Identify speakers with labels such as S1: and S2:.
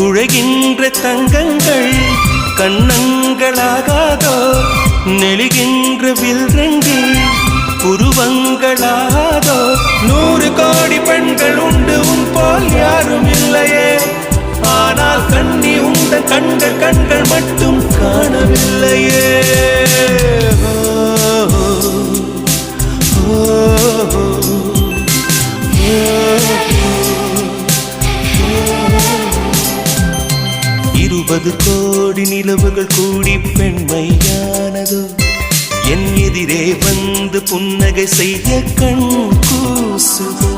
S1: குழைகின்ற தங்கங்கள் கண்ணங்களாகாதோ நெளிகின்ற வில்ரங்கில் புருவங்களாதோ 100 கோடி பெண்கள் உண்டு உன் போல் யாரும் இல்லையே ஆனால் கண்ணி உண்ட கண்கள் மட்டும் காணவில்லையே இருபது கோடி நிலவுகள் கூடி பெண்மையானதோ என் எதிரே வந்து புன்னகை செய்ய கண் கூசுதோ